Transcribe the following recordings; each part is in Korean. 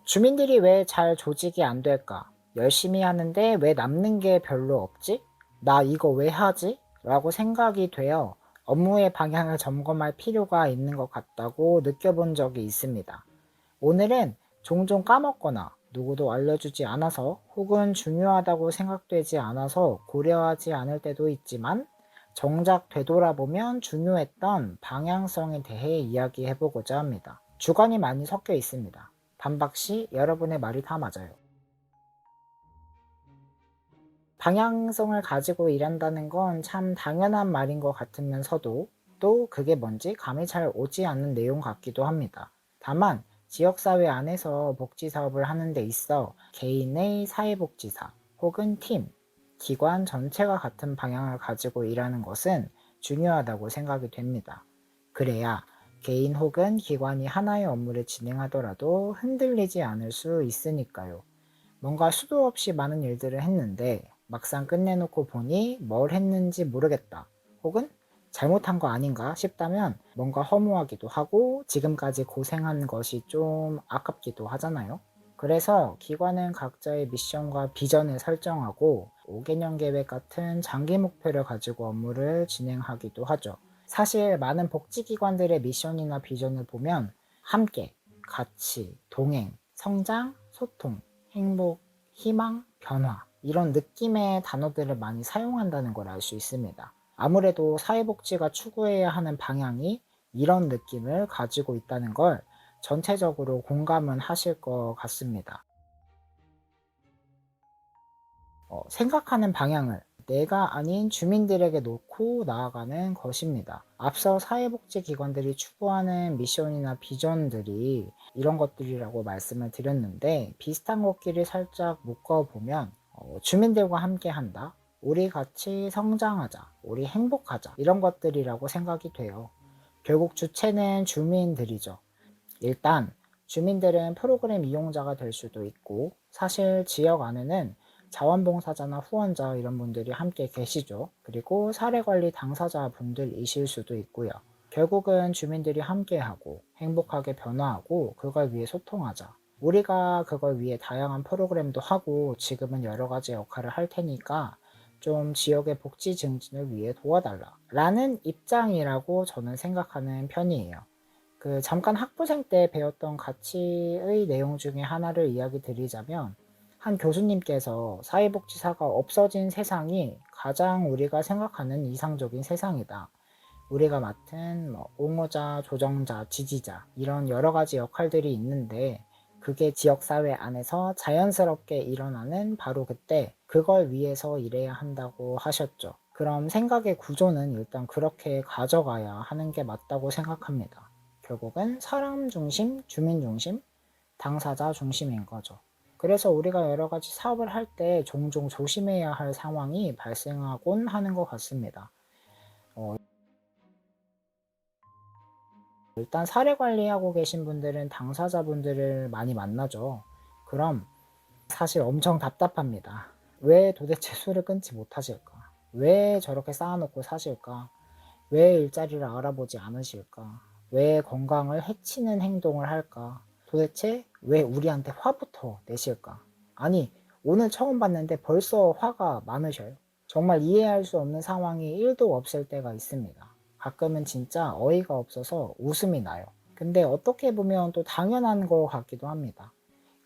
주민들이 왜 잘 조직이 안 될까? 열심히 하는데 왜 남는 게 별로 없지? 나 이거 왜 하지? 라고 생각이 되어 업무의 방향을 점검할 필요가 있는 것 같다고 느껴본 적이 있습니다. 오늘은 종종 까먹거나 누구도 알려주지 않아서 혹은 중요하다고 생각되지 않아서 고려하지 않을 때도 있지만 정작 되돌아보면 중요했던 방향성에 대해 이야기해보고자 합니다. 주관이 많이 섞여 있습니다. 반박 시 여러분의 말이 다 맞아요. 방향성을 가지고 일한다는 건 참 당연한 말인 것 같으면서도 또 그게 뭔지 감이 잘 오지 않는 내용 같기도 합니다. 다만 지역사회 안에서 복지사업을 하는 데 있어 개인의 사회복지사 혹은 팀, 기관 전체가 같은 방향을 가지고 일하는 것은 중요하다고 생각이 됩니다. 그래야 개인 혹은 기관이 하나의 업무를 진행하더라도 흔들리지 않을 수 있으니까요. 뭔가 수도 없이 많은 일들을 했는데 막상 끝내놓고 보니 뭘 했는지 모르겠다. 혹은 잘못한 거 아닌가 싶다면 뭔가 허무하기도 하고 지금까지 고생한 것이 좀 아깝기도 하잖아요. 그래서 기관은 각자의 미션과 비전을 설정하고 5개년 계획 같은 장기 목표를 가지고 업무를 진행하기도 하죠. 사실 많은 복지기관들의 미션이나 비전을 보면 함께, 같이, 동행, 성장, 소통, 행복, 희망, 변화 이런 느낌의 단어들을 많이 사용한다는 걸 알 수 있습니다. 아무래도 사회복지가 추구해야 하는 방향이 이런 느낌을 가지고 있다는 걸 전체적으로 공감은 하실 것 같습니다. 생각하는 방향을 내가 아닌 주민들에게 놓고 나아가는 것입니다. 앞서 사회복지기관들이 추구하는 미션이나 비전들이 이런 것들이라고 말씀을 드렸는데 비슷한 것끼리 살짝 묶어보면 주민들과 함께 한다, 우리 같이 성장하자, 우리 행복하자 이런 것들이라고 생각이 돼요. 결국 주체는 주민들이죠. 일단 주민들은 프로그램 이용자가 될 수도 있고 사실 지역 안에는 자원봉사자나 후원자 이런 분들이 함께 계시죠. 그리고 사례관리 당사자 분들이실 수도 있고요. 결국은 주민들이 함께하고 행복하게 변화하고 그걸 위해 소통하자. 우리가 그걸 위해 다양한 프로그램도 하고 지금은 여러 가지 역할을 할 테니까 좀 지역의 복지 증진을 위해 도와달라 라는 입장이라고 저는 생각하는 편이에요. 잠깐 학부생 때 배웠던 가치의 내용 중에 하나를 이야기 드리자면 한 교수님께서 사회복지사가 없어진 세상이 가장 우리가 생각하는 이상적인 세상이다. 우리가 맡은 옹호자, 조정자, 지지자 이런 여러 가지 역할들이 있는데 그게 지역사회 안에서 자연스럽게 일어나는 바로 그때 그걸 위해서 일해야 한다고 하셨죠. 그럼 생각의 구조는 일단 그렇게 가져가야 하는 게 맞다고 생각합니다. 결국은 사람 중심, 주민 중심, 당사자 중심인 거죠. 그래서 우리가 여러 가지 사업을 할 때 종종 조심해야 할 상황이 발생하곤 하는 것 같습니다. 어, 일단 사례 관리하고 계신 분들은 당사자분들을 많이 만나죠. 그럼 사실 엄청 답답합니다. 왜 도대체 술을 끊지 못하실까? 왜 저렇게 쌓아놓고 사실까? 왜 일자리를 알아보지 않으실까? 왜 건강을 해치는 행동을 할까? 도대체 왜 우리한테 화부터 내실까? 아니, 오늘 처음 봤는데 벌써 화가 많으셔요. 정말 이해할 수 없는 상황이 1도 없을 때가 있습니다. 가끔은 진짜 어이가 없어서 웃음이 나요. 근데 어떻게 보면 또 당연한 것 같기도 합니다.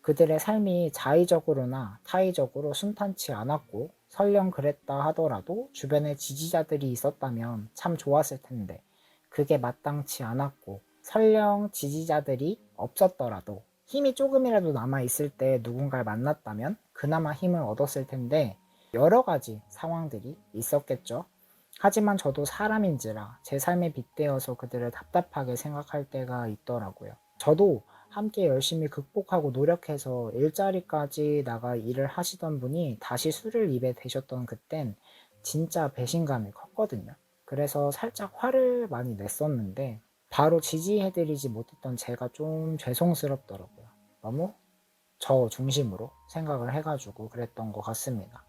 그들의 삶이 자의적으로나 타의적으로 순탄치 않았고 설령 그랬다 하더라도 주변에 지지자들이 있었다면 참 좋았을 텐데 그게 마땅치 않았고 설령 지지자들이 없었더라도 힘이 조금이라도 남아있을 때 누군가를 만났다면 그나마 힘을 얻었을 텐데 여러 가지 상황들이 있었겠죠. 하지만 저도 사람인지라 제 삶에 빗대어서 그들을 답답하게 생각할 때가 있더라고요. 저도 함께 열심히 극복하고 노력해서 일자리까지 나가 일을 하시던 분이 다시 술을 입에 대셨던 그땐 진짜 배신감이 컸거든요. 그래서 살짝 화를 많이 냈었는데 바로 지지해드리지 못했던 제가 좀 죄송스럽더라고요. 너무 저 중심으로 생각을 해가지고 그랬던 것 같습니다.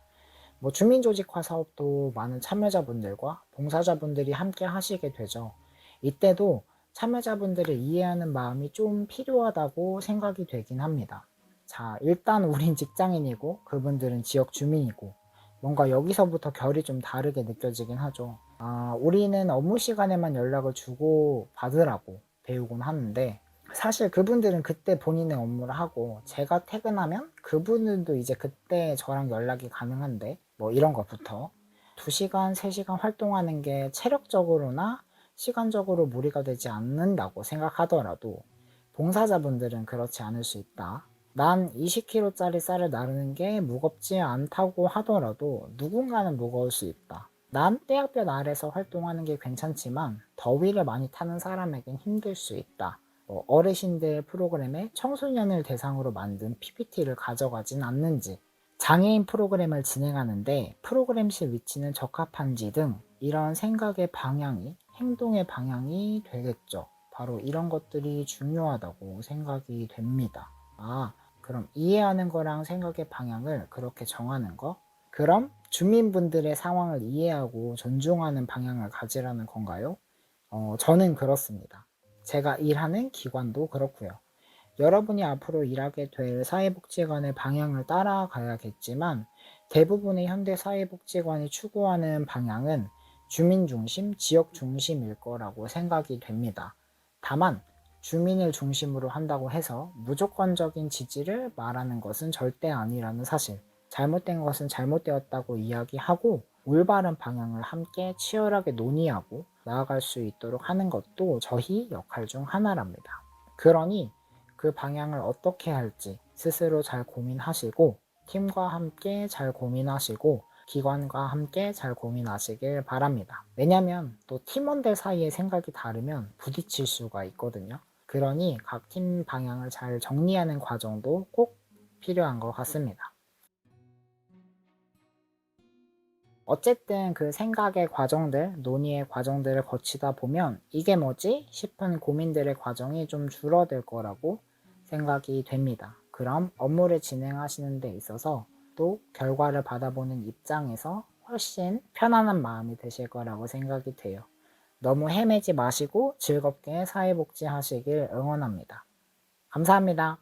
주민조직화 사업도 많은 참여자분들과 봉사자분들이 함께 하시게 되죠. 이때도 참여자분들을 이해하는 마음이 좀 필요하다고 생각이 되긴 합니다. 자, 일단 우린 직장인이고 그분들은 지역 주민이고 뭔가 여기서부터 결이 좀 다르게 느껴지긴 하죠. 우리는 업무 시간에만 연락을 주고 받으라고 배우곤 하는데 사실 그분들은 그때 본인의 업무를 하고 제가 퇴근하면 그분들도 이제 그때 저랑 연락이 가능한데 뭐 이런 것부터 2시간, 3시간 활동하는 게 체력적으로나 시간적으로 무리가 되지 않는다고 생각하더라도 봉사자분들은 그렇지 않을 수 있다. 난 20kg짜리 쌀을 나르는 게 무겁지 않다고 하더라도 누군가는 무거울 수 있다. 난 떼약볕 아래서 활동하는 게 괜찮지만 더위를 많이 타는 사람에겐 힘들 수 있다. 어르신들 프로그램에 청소년을 대상으로 만든 PPT를 가져가진 않는지, 장애인 프로그램을 진행하는데 프로그램실 위치는 적합한지 등 이런 생각의 방향이 행동의 방향이 되겠죠. 바로 이런 것들이 중요하다고 생각이 됩니다. 그럼 이해하는 거랑 생각의 방향을 그렇게 정하는 거? 그럼 주민분들의 상황을 이해하고 존중하는 방향을 가지라는 건가요? 저는 그렇습니다. 제가 일하는 기관도 그렇고요. 여러분이 앞으로 일하게 될 사회복지관의 방향을 따라가야겠지만 대부분의 현대 사회복지관이 추구하는 방향은 주민 중심, 지역 중심일 거라고 생각이 됩니다. 다만 주민을 중심으로 한다고 해서 무조건적인 지지를 말하는 것은 절대 아니라는 사실, 잘못된 것은 잘못되었다고 이야기하고 올바른 방향을 함께 치열하게 논의하고 나아갈 수 있도록 하는 것도 저희 역할 중 하나랍니다. 그러니 그 방향을 어떻게 할지 스스로 잘 고민하시고 팀과 함께 잘 고민하시고 기관과 함께 잘 고민하시길 바랍니다. 왜냐면 또 팀원들 사이에 생각이 다르면 부딪힐 수가 있거든요. 그러니 각 팀 방향을 잘 정리하는 과정도 꼭 필요한 것 같습니다. 어쨌든 그 생각의 과정들, 논의의 과정들을 거치다 보면 이게 뭐지? 싶은 고민들의 과정이 좀 줄어들 거라고 생각이 됩니다. 그럼 업무를 진행하시는 데 있어서 또 결과를 받아보는 입장에서 훨씬 편안한 마음이 드실 거라고 생각이 돼요. 너무 헤매지 마시고 즐겁게 사회복지 하시길 응원합니다. 감사합니다.